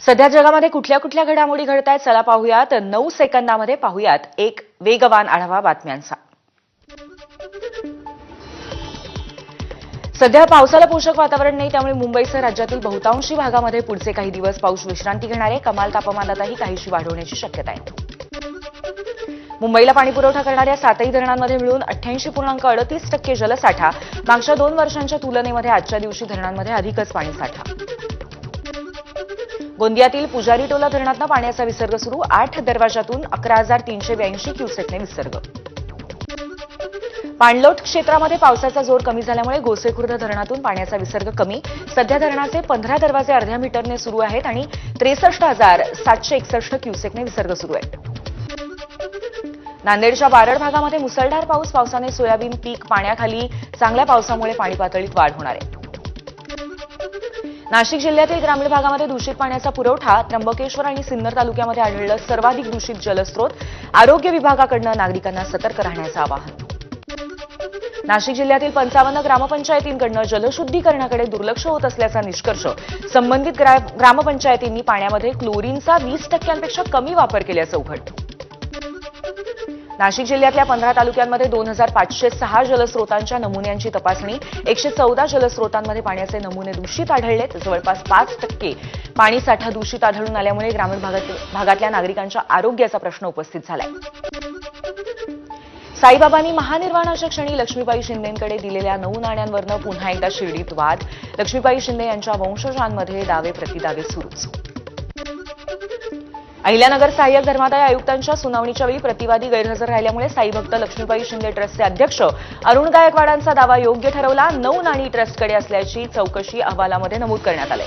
सध्या जगामध्ये कुठल्या कुठल्या घडामोडी घडतायत चला पाहूयात 9 सेकंदामध्ये पाहूयात एक वेगवान आढावा बातम्यांचा। सध्या पावसाला पोषक वातावरण नाही, त्यामुळे मुंबईसह राज्यातील बहुतांशी भागामध्ये पुढचे काही दिवस पाऊस विश्रांती घेणार आहे। कमाल तापमानातही काहीशी वाढ होण्याची शक्यता आहे। मुंबईला पाणीपुरवठा करणाऱ्या 7ही धरणांमध्ये मिळून 88.38% जलसाठा, मागच्या 2 वर्षांच्या तुलनेमध्ये आजच्या दिवशी धरणांमध्ये अधिकच पाणीसाठा। गोंदियातील पुजारी टोला धरणातून पाण्याचा विसर्ग सुरू, 8 दरवाजातून 11,382 क्युसेकने विसर्ग। पाणलोट क्षेत्रामध्ये पावसाचा जोर कमी झाल्यामुळे गोसेखुर्द धरणातून पाण्याचा विसर्ग कमी, सध्या धरणाचे 15 दरवाजे अर्ध्या मीटरने सुरू आहेत आणि 63,761 क्युसेकने विसर्ग सुरू आहे। नांदेडच्या बारड भागामध्ये मुसळधार पावसाने सोयाबीन पीक पाण्याखाली, चांगल्या पावसामुळे पाणी पातळीत वाढ होणार आहे। नाशिक जिल्ह्यातील ग्रामीण भागामध्ये दूषित पाण्याचा पुरवठा, त्र्यंबकेश्वर आणि सिन्नर तालुक्यामध्ये आढळलं सर्वाधिक दूषित जलस्रोत, आरोग्य विभागाकडून नागरिकांना सतर्क राहण्याचं आवाहन। नाशिक जिल्ह्यातील 55 ग्रामपंचायतींकडून जलशुद्धीकरणाकडे दुर्लक्ष होत असल्याचा निष्कर्ष, संबंधित ग्रामपंचायतींनी पाण्यामध्ये क्लोरीनचा 20%पेक्षा कमी वापर केल्याचं उघड। नाशिक जिल्ह्यातल्या 15 तालुक्यांमध्ये 2,506 जलस्रोतांच्या नमुन्यांची तपासणी, 114 जलस्रोतांमध्ये पाण्याचे नमुने दूषित आढळलेत, जवळपास 5% पाणीसाठा दूषित आढळून आल्यामुळे ग्रामीण भागातल्या नागरिकांच्या आरोग्याचा प्रश्न उपस्थित झालाय। साईबाबांनी महानिर्वाणाच्या क्षणी लक्ष्मीबाई शिंदेंकडे दिलेल्या 9 नाण्यांवरनं पुन्हा एकदा शिर्डीत वाद, लक्ष्मीबाई शिंदे यांच्या वंशजांमध्ये दावे प्रतिदावे सुरूच। अहिल्यानगर सहाय्यक धर्मादाय आयुक्तांच्या सुनावणीच्या वेळी प्रतिवादी गैरहजर राहिल्यामुळे साईभक्त लक्ष्मीबाई शिंदे ट्रस्टचे अध्यक्ष अरुण गायकवाडांचा दावा योग्य ठरवला, 9 नाणी ट्रस्टकडे असल्याची चौकशी अहवालामध्ये नमूद करण्यात आले।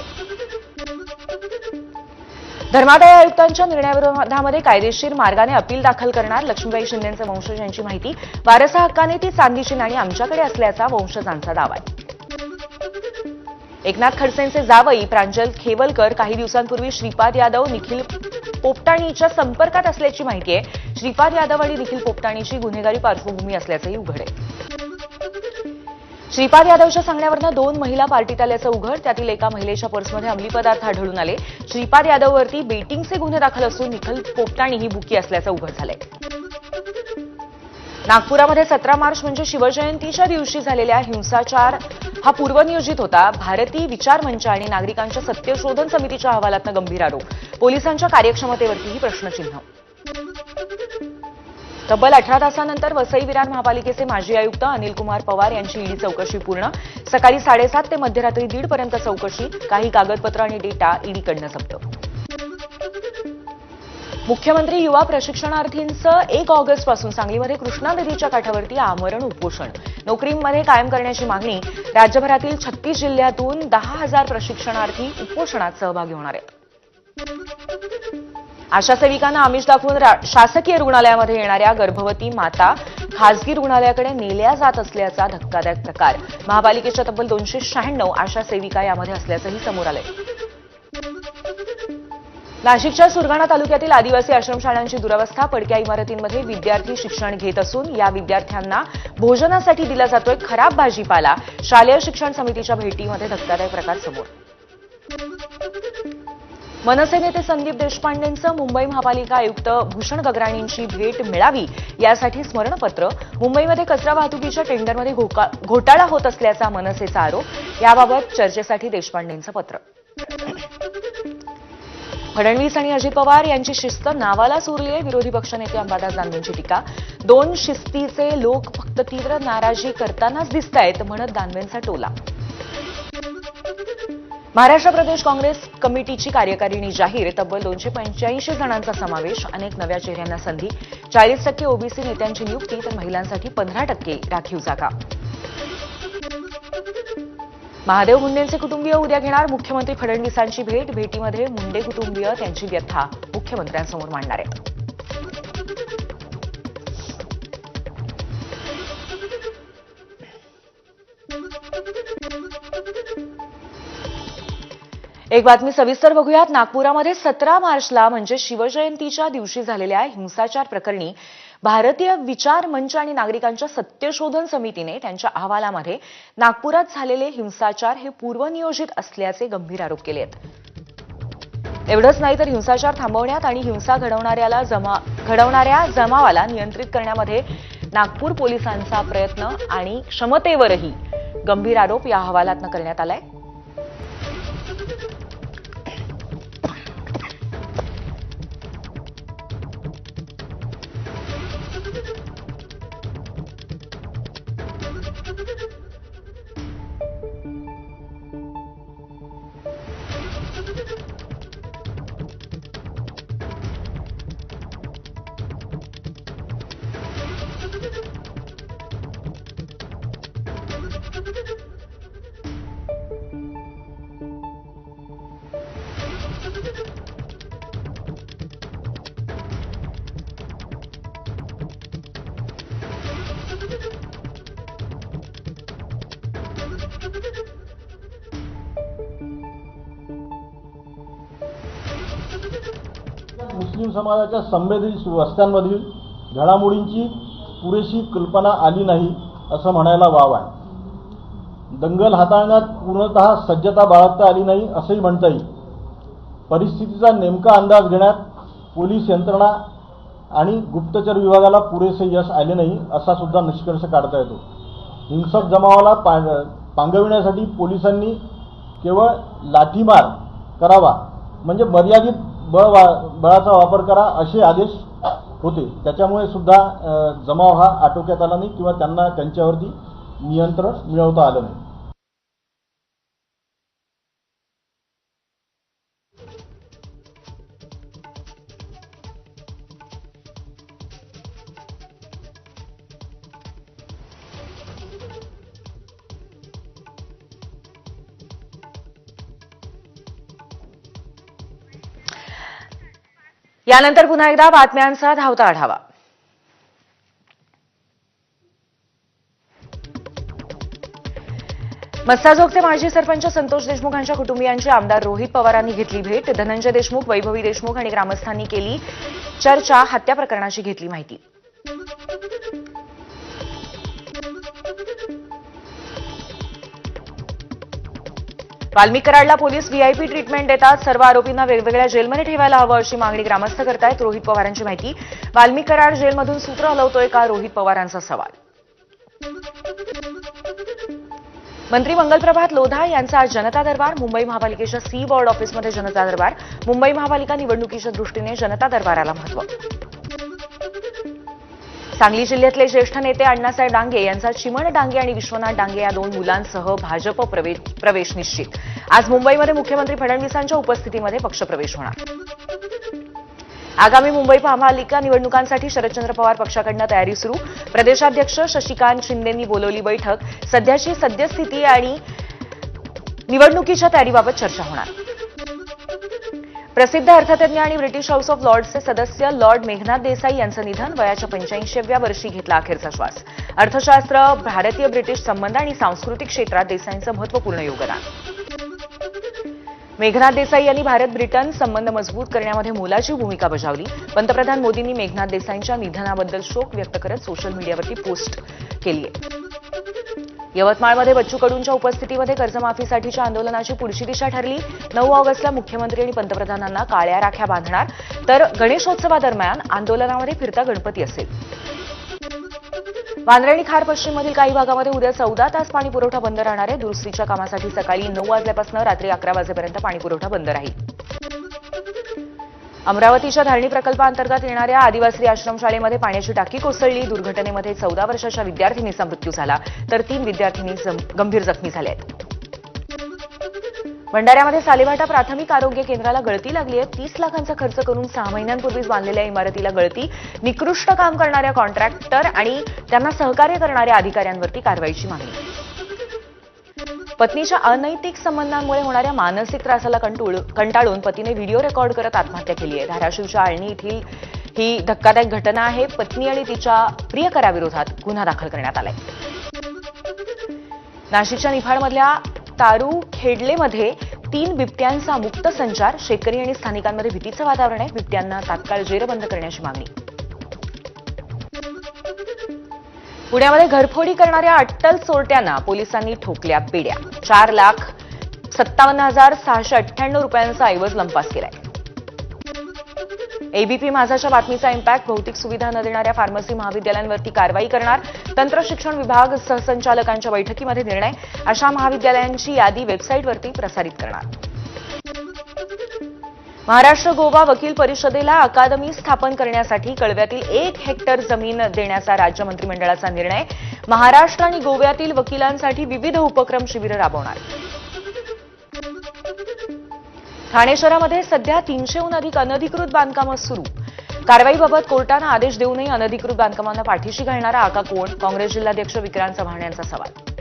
धर्मादाय आयुक्तांच्या निर्णयाविरोधामध्ये कायदेशीर मार्गाने अपील दाखल करणार, लक्ष्मीबाई शिंदेंचे वंशज यांची माहिती, वारसा हक्काने ती चांदीची नाणी आमच्याकडे असल्याचा वंशजांचा दावा आहे। एकनाथ खडसेंचे जावई प्रांजल खेवलकर काही दिवसांपूर्वी श्रीपाद यादव, निखिल पोपटाणीच्या संपर्कात असल्याची माहिती आहे। श्रीपाद यादव आणि निखिल पोपटाणीची गुन्हेगारी पार्श्वभूमी असल्याचंही उघड आहे। श्रीपाद यादवच्या सांगण्यावरून 2 महिला पार्टीत आल्याचं उघड, त्यातील एका महिलेच्या पर्समध्ये अंमली पदार्थ आढळून आले। श्रीपाद यादववरती बेटिंगचे गुन्हे दाखल असून निखिल पोपटाणी ही बुकी असल्याचं उघड झालंय। नागपुरामध्ये 17 मार्च म्हणजे शिवजयंतीच्या दिवशी झालेल्या हिंसाचार हा पूर्वनियोजित होता, भारतीय विचार मंच आणि नागरिकांच्या सत्यशोधन समितीच्या अहवालातनं गंभीर आरोप, पोलिसांच्या कार्यक्षमतेवरतीही प्रश्नचिन्ह। तब्बल 18 तासानंतर वसई विरार महापालिकेचे माजी आयुक्त अनिल कुमार पवार यांची ईडी चौकशी पूर्ण, सकाळी 7:30 ते मध्यरात्री 1:30 पर्यंत चौकशी, काही कागदपत्र आणि डेटा ईडीकडनं जप्त। मुख्यमंत्री युवा प्रशिक्षणार्थींचं 1 ऑगस्टपासून सांगलीमध्ये कृष्णा नदीच्या काठावरती आमरण उपोषण, नोकरीमध्ये कायम करण्याची मागणी, राज्यभरातील 36 जिल्ह्यातून 10,000 प्रशिक्षणार्थी उपोषणात सहभागी होणार आहेत। आशा सेविकांना आमिष दाखवून शासकीय रुग्णालयामध्ये येणाऱ्या गर्भवती माता खासगी रुग्णालयाकडे नेल्या जात असल्याचा धक्कादायक प्रकार, महापालिकेच्या तब्बल 296 आशा सेविका यामध्ये असल्याचंही समोर आलंय। नाशिकच्या सुरगाणा तालुक्यातील आदिवासी आश्रमशाळांची दुरवस्था, पडक्या इमारतींमध्ये विद्यार्थी शिक्षण घेत असून या विद्यार्थ्यांना भोजनासाठी दिला जातोय खराब भाजीपाला, शालेय शिक्षण समितीच्या भेटीमध्ये धक्कादायक प्रकार समोर। मनसे नेते संदीप देशपांडेंचं मुंबई महापालिका आयुक्त भूषण गगराणींची भेट मिळावी यासाठी स्मरणपत्र, मुंबईमध्ये कचरा वाहतुकीच्या टेंडरमध्ये घोटाळा होत असल्याचा मनसेचा आरोप, याबाबत चर्चेसाठी देशपांडेंचं पत्र। फडणवीस आणि अजित पवार यांची शिस्त नावालाच उरली आहे, विरोधी पक्षनेते अंबादास दानवेंची टीका, 2 शिस्तीचे लोक फक्त तीव्र नाराजी करतानाच दिसतायत म्हणत दानवेंचा टोला। महाराष्ट्र प्रदेश काँग्रेस कमिटीची कार्यकारिणी जाहीर, तब्बल 285 जणांचा समावेश, अनेक नव्या चेहऱ्यांना संधी, 40% ओबीसी नेत्यांची नियुक्ती, तर महिलांसाठी 15% राखीव जागा। महादेव मुंडेंचे कुटुंबीय उद्या घेणार मुख्यमंत्री फडणवीसांची भेट, भेटीमध्ये मुंडे कुटुंबीय त्यांची व्यथा मुख्यमंत्र्यांसमोर मांडणार आहेत। एक बातमी सविस्तर बघूयात। नागपुरामध्ये 17 मार्चला म्हणजे शिवजयंतीच्या दिवशी झालेल्या हिंसाचार प्रकरणी भारतीय विचार मंच आणि नागरिकांच्या सत्यशोधन समितीने त्यांच्या अहवालामध्ये नागपुरात झालेले हिंसाचार हे पूर्वनियोजित असल्याचे गंभीर आरोप केले आहेत। एवढंच नाही तर हिंसाचार थांबवण्यात आणि हिंसा घडवणाऱ्या जमावाला नियंत्रित करण्यामध्ये नागपूर पोलिसांचा प्रयत्न आणि क्षमतेवरही गंभीर आरोप या अहवालातनं करण्यात आलाय. मुस्लिम समाजाच्या संवेदनशील वस्त्यांमधील घडामोडींची पुरेशी कल्पना आली नाही असं म्हणायला वाव आहे. दंगल हाताळण्यात पूर्णतः सज्जता बाळगता आली नाही असंही म्हणता येईल. परिस्थितीचा नेमका अंदाज घेण्यात पोलीस यंत्रणा आणि गुप्तचर विभागाला पुरेसे यश आले नाही असा सुद्धा निष्कर्ष काढता येतो. हिंसक जमावाला पांगविण्यासाठी पोलिसांनी केवळ लाठीमार करावा म्हणजे मर्यादित बळाचा वापर करा असे आदेश होते. त्याच्यामुळे सुद्धा जमाव हा आटोक्यात आला नाही किंवा त्यांना त्यांच्यावरती नियंत्रण मिळवता आलं नाही. यानंतर पुन्हा एकदा बातम्यांचा धावता आढावा. मस्साजोगचे माजी सरपंच संतोष देशमुख यांच्या कुटुंबियांची आमदार रोहित पवारांनी घेतली भेट. धनंजय देशमुख, वैभवी देशमुख आणि ग्रामस्थांनी केली चर्चा. हत्या प्रकरणाची घेतली माहिती. वाल्मिक कराडला पोलीस व्हीआयपी ट्रीटमेंट देतात. सर्व आरोपींना वेगवेगळ्या जेलमध्ये ठेवायला हवं अशी मागणी ग्रामस्थ करतायत. रोहित पवारांची माहिती. वाल्मिक कराड जेलमधून सूत्र हलवतोय का, रोहित पवारांचा सवाल. मंत्री मंगलप्रभात लोधा यांचा आज जनता दरबार. मुंबई महापालिकेच्या सी वॉर्ड ऑफिसमध्ये जनता दरबार. मुंबई महापालिका निवडणुकीच्या दृष्टीने जनता दरबाराला महत्त्व. सांगली जिल्ह्यातले ज्येष्ठ नेते अण्णासाहेब डांगे यांचा चिमण डांगे आणि विश्वनाथ डांगे या 2 मुलांसह भाजप प्रवेश निश्चित. आज मुंबईमध्ये मुख्यमंत्री फडणवीसांच्या उपस्थितीमध्ये पक्षप्रवेश होणार. आगामी मुंबई महापालिका निवडणुकांसाठी शरदचंद्र पवार पक्षाकडनं तयारी सुरू. प्रदेशाध्यक्ष शशिकांत शिंदेंनी बोलवली बैठक. सध्याची सद्यस्थिती आणि निवडणुकीच्या तयारीबाबत चर्चा होणार. प्रसिद्ध अर्थतज्ञ आणि ब्रिटिश हाऊस ऑफ लॉर्ड्सचे सदस्य लॉर्ड मेघनाथ देसाई यांचं निधन. वयाच्या 85व्या वर्षी घेतला अखेरचा श्वास. अर्थशास्त्र, भारतीय ब्रिटिश संबंध आणि सांस्कृतिक क्षेत्रात देसाईंचं महत्त्वपूर्ण योगदान. मेघनाथ देसाई यांनी भारत ब्रिटन संबंध मजबूत करण्यामध्ये मोलाची भूमिका बजावली. पंतप्रधान मोदींनी मेघनाथ देसाईंच्या निधनाबद्दल शोक व्यक्त करत सोशल मीडियावरती पोस्ट केली आहे. यवतमाळमध्ये बच्चू कडूंच्या उपस्थितीमध्ये कर्जमाफीसाठीच्या आंदोलनाची पुढची दिशा ठरली. 9 ऑगस्टला मुख्यमंत्री आणि पंतप्रधानांना काळ्या राख्या बांधणार. तर गणेशोत्सवादरम्यान आंदोलनामध्ये फिरता गणपती असेल. वांद्रे आणि खार पश्चिममधील काही भागामध्ये उद्या 14 तास पाणी पुरवठा बंद राहणार आहे. दुरुस्तीच्या कामासाठी सकाळी 9 वाजल्यापासून रात्री 11 वाजेपर्यंत पाणी पुरवठा बंद राहील. अमरावतीच्या धारणी प्रकल्पाअंतर्गत येणाऱ्या आदिवासी आश्रमशाळेमध्ये पाण्याची टाकी कोसळली. दुर्घटनेमध्ये 14 वर्षाच्या विद्यार्थिनीचा मृत्यू झाला तर 3 विद्यार्थिनी गंभीर जखमी झाल्या आहेत. भंडाऱ्यामध्ये सालेभाटा प्राथमिक आरोग्य केंद्राला गळती लागली आहे. 30 लाखांचा खर्च करून 6 महिन्यांपूर्वीच बांधलेल्या इमारतीला गळती. निकृष्ट काम करणाऱ्या कॉन्ट्रॅक्टर आणि त्यांना सहकार्य करणाऱ्या अधिकाऱ्यांवरती कारवाईची मागणी. पत्नीच्या अनैतिक संबंधांमुळे होणाऱ्या मानसिक त्रासाला कंटाळून पतीने व्हिडिओ रेकॉर्ड करत आत्महत्या केली आहे. धाराशिवच्या आळणी येथील ही धक्कादायक घटना आहे. पत्नी आणि तिच्या प्रियकराविरोधात गुन्हा दाखल करण्यात आलाय. नाशिकच्या निफाडमधल्या तारू खेडलेमध्ये 3 बिबट्यांचा मुक्त संचार. शेतकरी आणि स्थानिकांमध्ये भीतीचं वातावरण आहे. बिबट्यांना तात्काळ जेरबंद करण्याची मागणी. पुण्यामध्ये घरफोडी करणाऱ्या अट्टल चोरट्यांना पोलिसांनी ठोकल्या बेड्या. 4,57,698 रुपयांचा ऐवज लंपास केलाय. एबीपी माझाच्या बातमीचा इम्पॅक्ट. भौतिक सुविधा न देणाऱ्या फार्मसी महाविद्यालयांवरती कारवाई करणार. तंत्र शिक्षण विभाग सहसंचालकांच्या बैठकीमध्ये निर्णय. अशा महाविद्यालयांची यादी वेबसाईटवरती प्रसारित करणार. महाराष्ट्र गोवा वकील परिषदेला अकादमी स्थापन करण्यासाठी कळव्यातील 1 हेक्टर जमीन देण्याचा राज्य मंत्रिमंडळाचा निर्णय. महाराष्ट्र आणि गोव्यातील वकिलांसाठी विविध उपक्रम शिबिरं राबवणार. ठाणे शहरामध्ये सध्या 300हून अधिक अनधिकृत बांधकामं सुरू. कारवाईबाबत कोर्टानं आदेश देऊनही अनधिकृत बांधकामांना पाठीशी घालणारा आका कोण? काँग्रेस जिल्हाध्यक्ष विक्रांत चव्हाण यांचा सवाल.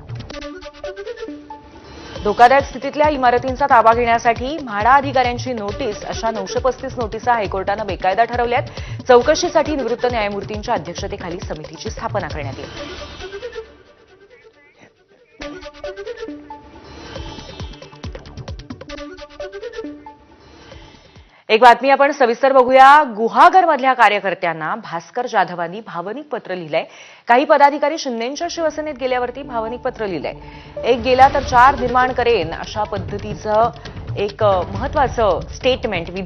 धोकादायक स्थितीतल्या इमारतींचा ताबा घेण्यासाठी म्हाडा अधिकाऱ्यांची नोटीस. अशा 935 नोटिसा हायकोर्टानं बेकायदा ठरवल्यात. चौकशीसाठी निवृत्त न्यायमूर्तींच्या अध्यक्षतेखाली समितीची स्थापना करण्यात येईल. एक बातमी आपण सविस्तर बघूया. गुहागरमधल्या कार्यकर्त्यांना भास्कर जाधवांनी भावनिक पत्र लिहिलंय. काही पदाधिकारी शिंदेंच्या शिवसेनेत गेल्यावरती भावनिक पत्र लिहिलंय. एक गेला तर 4 निर्माण करेन अशा पद्धतीचं एक महत्वाचं स्टेटमेंट